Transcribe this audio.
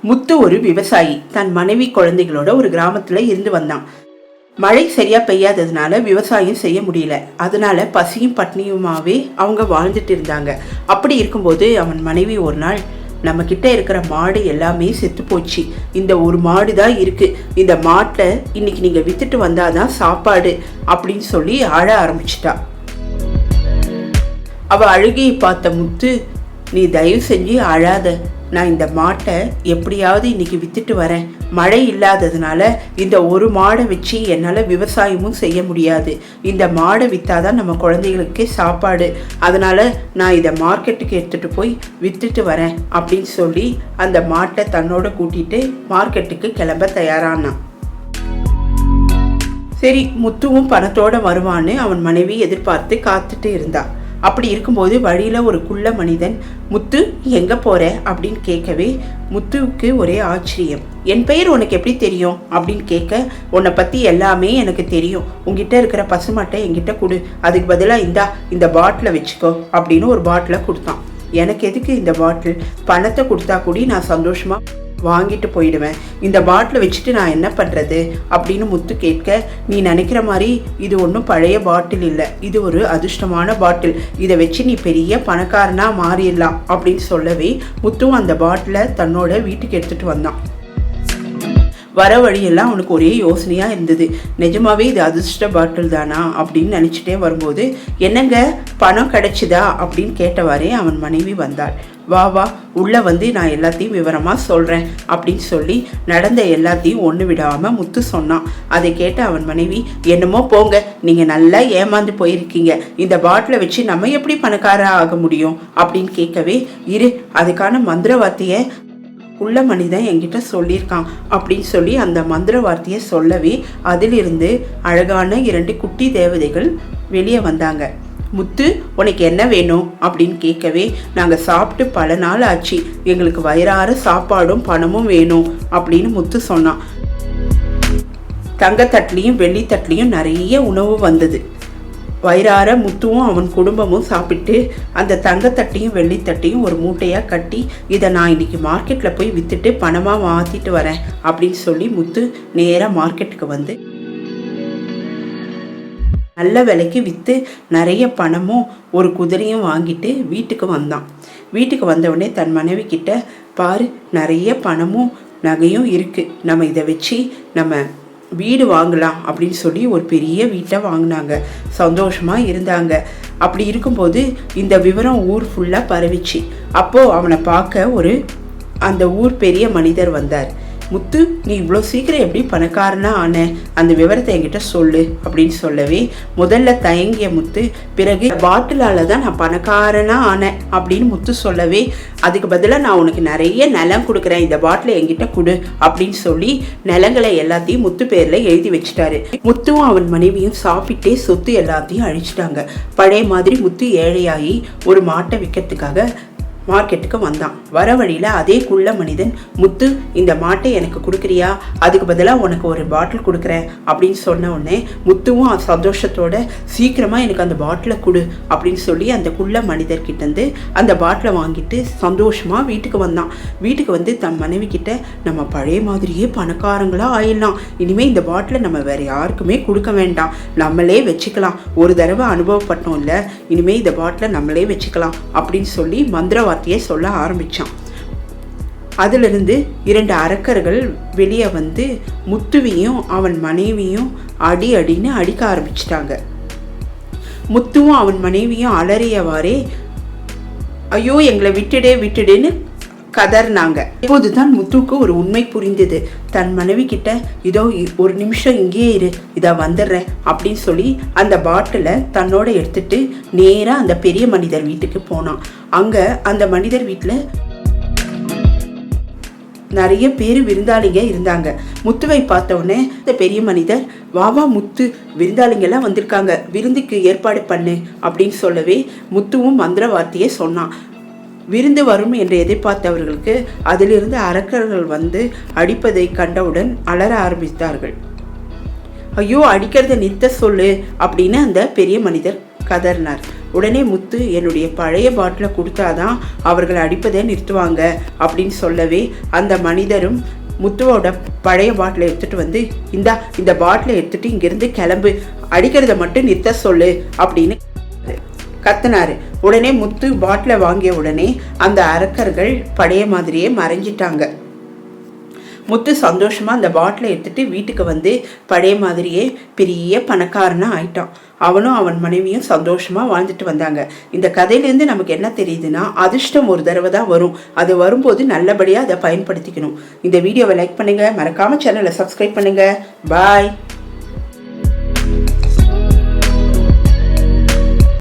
முத்து ஒரு விவசாயி. தன் மனைவி குழந்தைகளோட ஒரு கிராமத்துல இருந்து வந்தான். மழை சரியா பெய்யாததுனால விவசாயம் செய்ய முடியல. அதனால பசியும் பட்னியுமாவே அவங்க வாழ்ந்துட்டு இருந்தாங்க. அப்படி இருக்கும்போது அவன் மனைவி ஒரு நாள், நம்ம கிட்ட இருக்கிற மாடு எல்லாமே செத்து போச்சு, இந்த ஒரு மாடு தான் இருக்கு, இந்த மாட்டை இன்னைக்கு நீங்க வித்துட்டு வந்தாதான் சாப்பாடு அப்படின்னு சொல்லி அழ ஆரம்பிச்சிட்டா. அவ அழுகையை பார்த்த முத்து, நீ தயவு செஞ்சு அழாத, நான் இந்த மாட்டை எப்படியாவது இன்னைக்கு வித்துட்டு வரேன். மழை இல்லாததுனால இந்த ஒரு மாடை வச்சு என்னால் விவசாயமும் செய்ய முடியாது. இந்த மாடை விற்றாதான் நம்ம குழந்தைகளுக்கு சாப்பாடு. அதனால நான் இதை மார்க்கெட்டுக்கு எடுத்துகிட்டு போய் வித்துட்டு வரேன் அப்படின்னு சொல்லி அந்த மாட்டை தன்னோட கூட்டிட்டு மார்க்கெட்டுக்கு கிளம்ப தயாரானான். சரி, முத்துவும் பணத்தோட வருவான்னு அவன் மனைவி எதிர்பார்த்து காத்துட்டு இருந்தா. அப்படி இருக்கும்போது வழியில ஒரு குள்ள மனிதன், முத்து எங்க போற அப்படின்னு கேட்கவே முத்துவுக்கு ஒரே ஆச்சரியம். என் பெயர் உனக்கு எப்படி தெரியும் அப்படின்னு கேட்க, உன்னை பத்தி எல்லாமே எனக்கு தெரியும், உங்ககிட்ட இருக்கிற பசுமாட்டை என்கிட்ட கொடு, அதுக்கு பதிலாக இந்த பாட்டிலை வச்சுக்கோ அப்படின்னு ஒரு பாட்டிலை கொடுத்தான். எனக்கு எதுக்கு இந்த பாட்டில், பணத்தை கொடுத்தா கூடி நான் சந்தோஷமா வாங்கிட்டு போயிடுவேன், இந்த பாட்டிலை வச்சுட்டு நான் என்ன பண்ணுறது அப்படின்னு முத்து கேட்க, நீ நினைக்கிற மாதிரி இது ஒன்றும் பழைய பாட்டில் இல்லை, இது ஒரு அதிர்ஷ்டமான பாட்டில், இதை வச்சு நீ பெரிய பணக்காரனா மாறிடலாம் அப்படின்னு சொல்லவே முத்துவும் அந்த பாட்டிலை தன்னோட வீட்டுக்கு எடுத்துகிட்டு வந்தான். வர வழியெல்லாம் அவனுக்கு ஒரே யோசனையாக இருந்தது. நிஜமாவே இது அதிர்ஷ்ட பாட்டில் தானா அப்படின்னு நினச்சிட்டே வரும்போது, என்னங்க பணம் கிடைச்சிதா அப்படின்னு கேட்டவாறே அவன் மனைவி வந்தாள். வா வா உள்ளே வந்து நான் எல்லாத்தையும் விவரமாக சொல்கிறேன் அப்படின்னு சொல்லி நடந்த எல்லாத்தையும் ஒன்று விடாமல் முத்து சொன்னான். அதை கேட்ட அவன் மனைவி, என்னமோ போங்க, நீங்கள் நல்லா ஏமாந்து போயிருக்கீங்க, இந்த பாட்டிலை வச்சு நம்ம எப்படி பணக்காரா ஆக முடியும் அப்படின்னு கேட்கவே, இரு அதுக்கான மந்திர வார்த்தையை உள்ள மனிதன் என்கிட்ட சொல்லியிருக்கான் அப்படின்னு சொல்லி அந்த மந்திர வார்த்தையை சொல்லவே அதிலிருந்து அழகான 2 குட்டி தேவதைகள் வெளியே வந்தாங்க. முத்து உனக்கு என்ன வேணும் அப்படின்னு கேட்கவே, நாங்கள் சாப்பிட்டு பல நாள் ஆச்சு, எங்களுக்கு வயிறார சாப்பாடும் பணமும் வேணும் அப்படின்னு முத்து சொன்னான். தங்கத்தட்டுலையும் வெள்ளித்தட்டுலையும் நிறைய உணவு வந்தது. வயிறார முத்துவும் அவன் குடும்பமும் சாப்பிட்டு அந்த தங்கத்தட்டையும் வெள்ளித்தட்டையும் ஒரு மூட்டையாக கட்டி, இதை நான் இன்னைக்கு மார்க்கெட்டில் போய் விற்றுட்டு பணமாக மாற்றிட்டு வரேன் அப்படின்னு சொல்லி முத்து நேராக மார்க்கெட்டுக்கு வந்து நல்ல விலைக்கு விற்று நிறைய பணமும் ஒரு குதிரையும் வாங்கிட்டு வீட்டுக்கு வந்தான். வீட்டுக்கு வந்தவுடனே தன் மனைவி கிட்ட, பாரு நிறைய பணமும் நகையும் இருக்குது, நம்ம இதை வச்சு நம்ம வீடு வாங்கலாம் அப்படின்னு சொல்லி ஒரு பெரிய வீட்டை வாங்கினாங்க. சந்தோஷமாக இருந்தாங்க. அப்படி இருக்கும்போது இந்த விவரம் ஊர் ஃபுல்லாக பரவிச்சு. அப்போது அவனை பார்க்க அந்த ஊர் பெரிய மனிதர் வந்தார். முத்து, நீ இவ்வளோ சீக்கிரம் எப்படி பணக்காரனா ஆன, அந்த விவரத்தை என்கிட்ட சொல்லு அப்படின்னு சொல்லவே முதல்ல தயங்கிய முத்து, பிறகு பாட்டிலால் தான் நான் பணக்காரனா ஆனேன் அப்படின்னு முத்து சொல்லவே, அதுக்கு பதிலாக நான் உனக்கு நிறைய நிலம் கொடுக்குறேன், இந்த பாட்டிலை என்கிட்ட கொடு அப்படின்னு சொல்லி நிலங்களை எல்லாத்தையும் முத்து பேரில் எழுதி வச்சுட்டாரு. முத்துவும் அவன் மனைவியும் சாப்பிட்டே சொத்து எல்லாத்தையும் அழிச்சிட்டாங்க. பழைய மாதிரி முத்து ஏழையாகி ஒரு மாட்டை விற்கிறதுக்காக மார்க்கெட்டுக்கு வந்தான். வர வழியில் அதே குள்ள மனிதன், முத்து இந்த மாட்டை எனக்கு கொடுக்குறியா, அதுக்கு பதிலாக உனக்கு ஒரு பாட்டில் கொடுக்குறேன் அப்படின்னு சொன்ன உடனே முத்துவும் சந்தோஷத்தோட, சீக்கிரமாக எனக்கு அந்த பாட்டிலை கொடு அப்படின்னு சொல்லி அந்த குள்ள மனிதர்கிட்டேருந்து அந்த பாட்டிலை வாங்கிட்டு சந்தோஷமாக வீட்டுக்கு வந்தான். வீட்டுக்கு வந்து தன் மனைவி கிட்ட, நம்ம பழைய மாதிரியே பணக்காரங்களாக ஆயிடலாம், இனிமேல் இந்த பாட்டிலை நம்ம வேறு யாருக்குமே கொடுக்க வேண்டாம், நம்மளே வச்சுக்கலாம், ஒரு தடவை அனுபவப்பட்டோம் இல்லை, இனிமேல் இந்த பாட்டிலை நம்மளே வச்சுக்கலாம் அப்படின்னு சொல்லி மந்திர சொல்ல ஆரம்பிச்சான். அதிலிருந்து 2 அரக்கர்கள் வெளியே வந்து முத்துவையும் அவன் மனைவியும் அடின்னு அடிக்க ஆரம்பிச்சிட்டாங்க. முத்துவும் அவன் மனைவியும் அலறியவாறே, ஐயோ எங்களை விட்டுடுன்னு கதறினாங்க. இப்போதுதான் முத்துவுக்கு ஒரு உண்மை புரிந்தது. தன் மனைவி கிட்ட, இதோ ஒரு நிமிஷம் இங்கேயே இரு, இதா வந்துடுறேன் அப்படின்னு சொல்லி அந்த பாட்டிலை தன்னோட எடுத்துட்டு நேராக அந்த பெரிய மனிதர் வீட்டுக்கு போனான். அங்கே அந்த மனிதர் வீட்டில் நிறைய பேர் விருந்தாளிங்க இருந்தாங்க. முத்துவை பார்த்த உடனே இந்த பெரிய மனிதர், வாவா முத்து, விருந்தாளிங்கெல்லாம் வந்திருக்காங்க, விருந்துக்கு ஏற்பாடு பண்ணு அப்படின்னு சொல்லவே முத்துவும் மந்திர வார்த்தையை சொன்னான். விருந்து வரும் என்று எதிர்பார்த்தவர்களுக்கு அதிலிருந்து அரக்கர்கள் வந்து அடிப்பதை கண்டவுடன் அலற ஆரம்பித்தார்கள். ஐயோ அடிக்கிறத நிறுத்த சொல்லு அப்படின்னு அந்த பெரிய மனிதர் கதறினார். உடனே முத்து என்னுடைய பழைய பாட்டிலை கொடுத்தாதான் அவர்கள் அடிப்பதை நிறுத்துவாங்க அப்படின்னு சொல்லவே அந்த மனிதரும் முத்துவோட பழைய பாட்டிலை எடுத்துட்டு வந்து இந்த பாட்டிலை எடுத்துட்டு இங்கிருந்து கிளம்பு, அடிக்கிறத மட்டும் நிறுத்த சொல்லு அப்படின்னு கத்தினாரு. உடனே முத்து பாட்டிலை வாங்கிய உடனே அந்த அரக்கர்கள் பழைய மாதிரியே மறைஞ்சிட்டாங்க. முத்து சந்தோஷமா அந்த பாட்டிலை எடுத்துட்டு வீட்டுக்கு வந்து பழைய மாதிரியே பெரிய பணக்காரனா ஆயிட்டான். அவனும் அவன் மனைவியும் சந்தோஷமா வாழ்ந்துட்டு வந்தாங்க. இந்த கதையிலேருந்து நமக்கு என்ன தெரியுதுன்னா, அதிர்ஷ்டம் ஒரு தடவை தான் வரும். அது வரும்போது நல்லபடியா அதை பயன்படுத்திக்கணும். இந்த வீடியோவை லைக் பண்ணுங்க, மறக்காம சேனலை சப்ஸ்கிரைப் பண்ணுங்க. பாய்.